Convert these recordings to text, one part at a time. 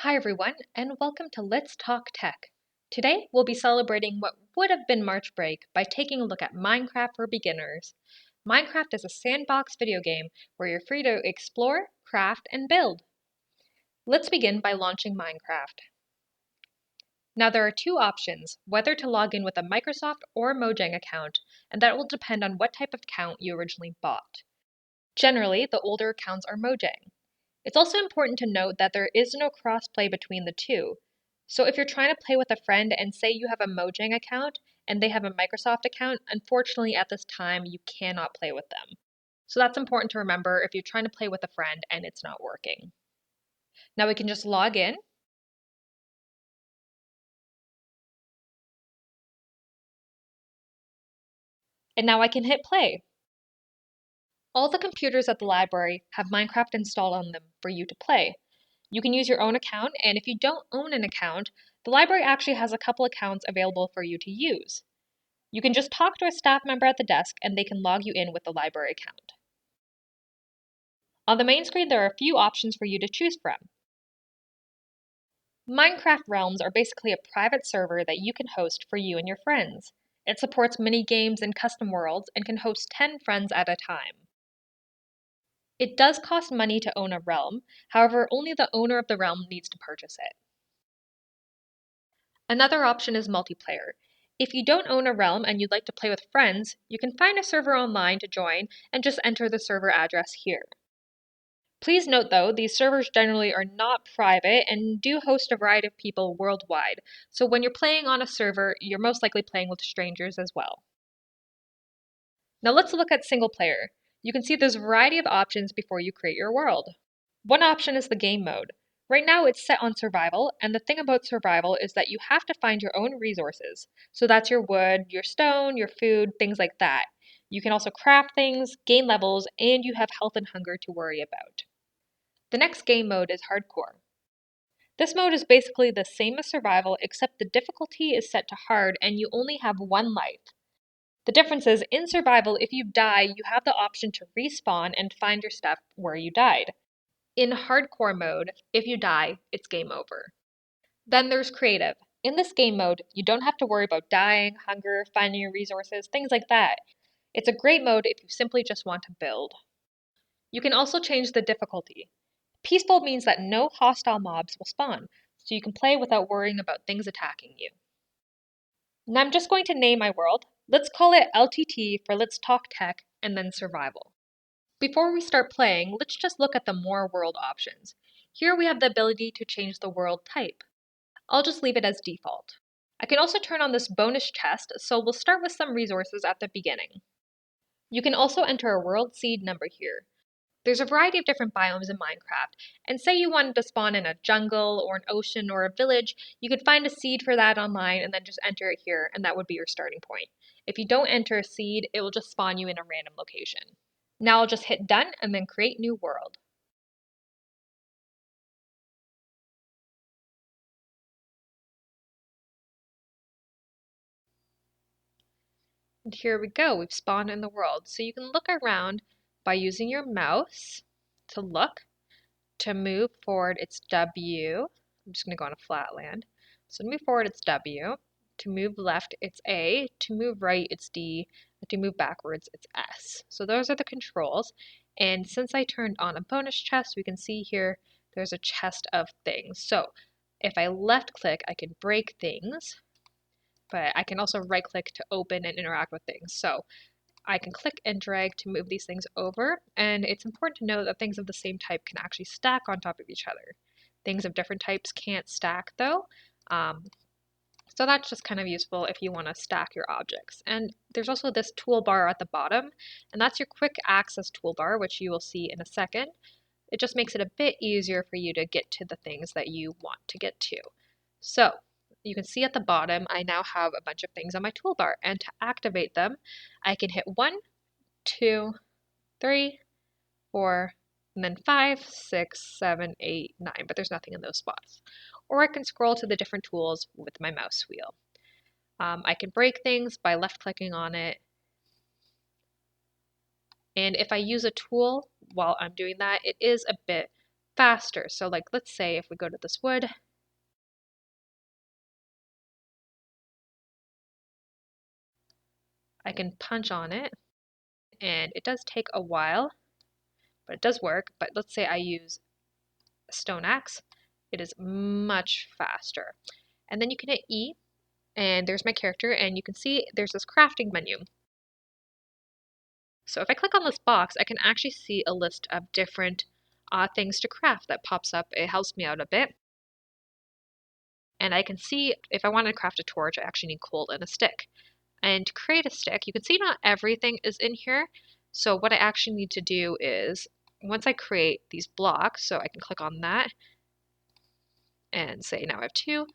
Hi everyone, and welcome to Let's Talk Tech. Today we'll be celebrating what would have been March break by taking a look at Minecraft for beginners. Minecraft is a sandbox video game where you're free to explore, craft, and build. Let's begin by launching Minecraft. Now there are two options, whether to log in with a Microsoft or Mojang account, and that will depend on what type of account you originally bought. Generally, the older accounts are Mojang. It's also important to note that there is no crossplay between the two. So if you're trying to play with a friend and say you have a Mojang account and they have a Microsoft account, unfortunately at this time you cannot play with them. So that's important to remember if you're trying to play with a friend and it's not working. Now we can just log in. And now I can hit play. All the computers at the library have Minecraft installed on them for you to play. You can use your own account, and if you don't own an account, the library actually has a couple accounts available for you to use. You can just talk to a staff member at the desk and they can log you in with the library account. On the main screen, there are a few options for you to choose from. Minecraft Realms are basically a private server that you can host for you and your friends. It supports mini games and custom worlds and can host 10 friends at a time. It does cost money to own a realm, however, only the owner of the realm needs to purchase it. Another option is multiplayer. If you don't own a realm and you'd like to play with friends, you can find a server online to join and just enter the server address here. Please note though, these servers generally are not private and do host a variety of people worldwide, so when you're playing on a server, you're most likely playing with strangers as well. Now let's look at single player. You can see there's a variety of options before you create your world. One option is the game mode. Right now it's set on survival, and the thing about survival is that you have to find your own resources. So that's your wood, your stone, your food, things like that. You can also craft things, gain levels, and you have health and hunger to worry about. The next game mode is hardcore. This mode is basically the same as survival, except the difficulty is set to hard and you only have one life. The difference is, in survival, if you die, you have the option to respawn and find your stuff where you died. In hardcore mode, if you die, it's game over. Then there's creative. In this game mode, you don't have to worry about dying, hunger, finding your resources, things like that. It's a great mode if you simply just want to build. You can also change the difficulty. Peaceful means that no hostile mobs will spawn, so you can play without worrying about things attacking you. Now I'm just going to name my world. Let's call it LTT for Let's Talk Tech and then Survival. Before we start playing, let's just look at the More World options. Here we have the ability to change the world type. I'll just leave it as default. I can also turn on this bonus chest, so we'll start with some resources at the beginning. You can also enter a world seed number here. There's a variety of different biomes in Minecraft, and say you wanted to spawn in a jungle or an ocean or a village, you could find a seed for that online and then just enter it here, and that would be your starting point. If you don't enter a seed, it will just spawn you in a random location. Now I'll just hit done and then create new world. And here we go, we've spawned in the world. So you can look around by using your mouse to look. To move forward, it's W. I'm just going to go on a flat land. So to move forward, it's W. To move left, it's A. To move right, it's D. And to move backwards, it's S. So those are the controls. And since I turned on a bonus chest, we can see here there's a chest of things. So if I left click, I can break things, but I can also right click to open and interact with things. So I can click and drag to move these things over, and it's important to note that things of the same type can actually stack on top of each other. Things of different types can't stack though, so that's just kind of useful if you want to stack your objects. And there's also this toolbar at the bottom, and that's your quick access toolbar, which you will see in a second. It just makes it a bit easier for you to get to the things that you want to get to. So you can see at the bottom, I now have a bunch of things on my toolbar, and to activate them, I can hit 1, 2, 3, 4, and then 5, 6, 7, 8, 9, but there's nothing in those spots. Or I can scroll to the different tools with my mouse wheel. I can break things by left clicking on it. And if I use a tool while I'm doing that, it is a bit faster. So like, let's say if we go to this wood, I can punch on it, and it does take a while, but it does work. But let's say I use a stone axe, it is much faster. And then you can hit E, and there's my character, and you can see there's this crafting menu. So if I click on this box, I can actually see a list of different things to craft that pops up. It helps me out a bit. And I can see if I want to craft a torch, I actually need coal and a stick. And to create a stick, you can see not everything is in here. So what I actually need to do is, once I create these blocks, so I can click on that and say now I have 2,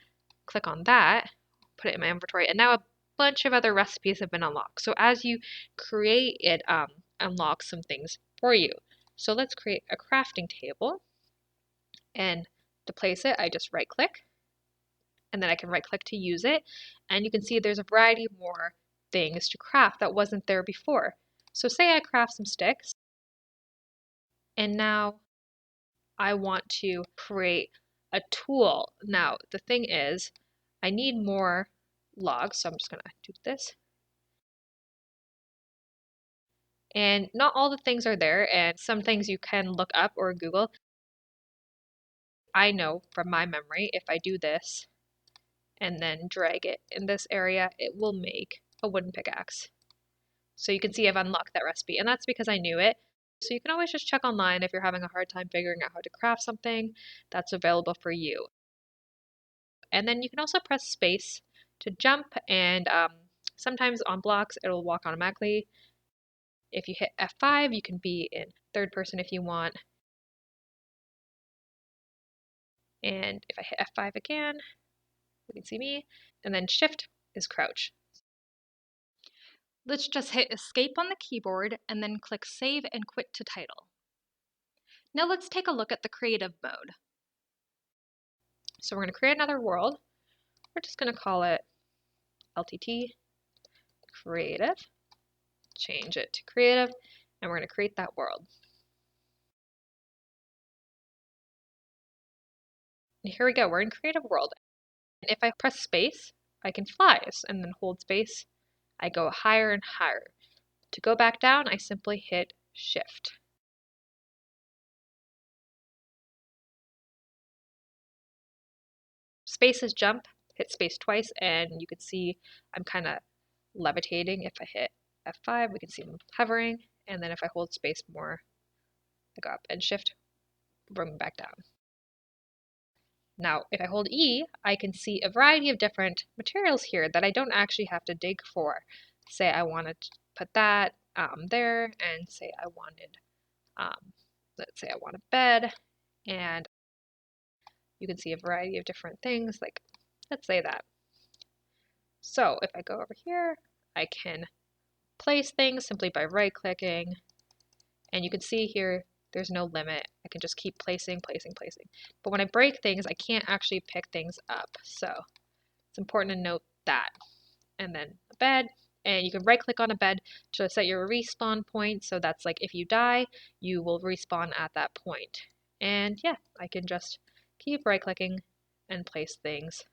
click on that, put it in my inventory, and now a bunch of other recipes have been unlocked. So as you create it, unlocks some things for you. So let's create a crafting table, and to place it, I just right click, and then I can right click to use it, and you can see there's a variety more things to craft that wasn't there before. So say I craft some sticks, and now I want to create a tool. Now the thing is, I need more logs, so I'm just gonna do this. And not all the things are there, and some things you can look up or Google. I know from my memory, if I do this and then drag it in this area, it will make a wooden pickaxe. So you can see I've unlocked that recipe, and that's because I knew it. So you can always just check online if you're having a hard time figuring out how to craft something that's available for you. And then you can also press space to jump, and sometimes on blocks it'll walk automatically. If you hit F5, you can be in third person if you want. And if I hit F5 again, you can see me. And then Shift is crouch. Let's just hit Escape on the keyboard and then click Save and Quit to Title. Now let's take a look at the creative mode. So we're going to create another world. We're just going to call it LTT Creative. Change it to Creative, and we're going to create that world. And here we go, we're in Creative World. And if I press space, I can fly, and then hold space, I go higher and higher. To go back down, I simply hit Shift. Space is jump, hit space twice, and you can see I'm kind of levitating. If I hit F5, we can see I'm hovering, and then if I hold space more, I go up, and Shift, bring me back down. Now, if I hold E, I can see a variety of different materials here that I don't actually have to dig for. Say I wanted to put that there, and say I wanted, let's say I want a bed, and you can see a variety of different things, like, let's say that. So if I go over here, I can place things simply by right-clicking, and you can see here there's no limit. I can just keep placing. But when I break things, I can't actually pick things up. So it's important to note that. And then a bed, and you can right click on a bed to set your respawn point. So that's like if you die, you will respawn at that point. And yeah, I can just keep right clicking and place things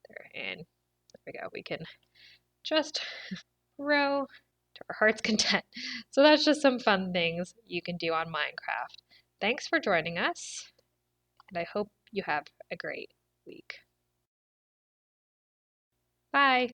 there. And there we go. We can just grow to our heart's content. So that's just some fun things you can do on Minecraft. Thanks for joining us, and I hope you have a great week. Bye!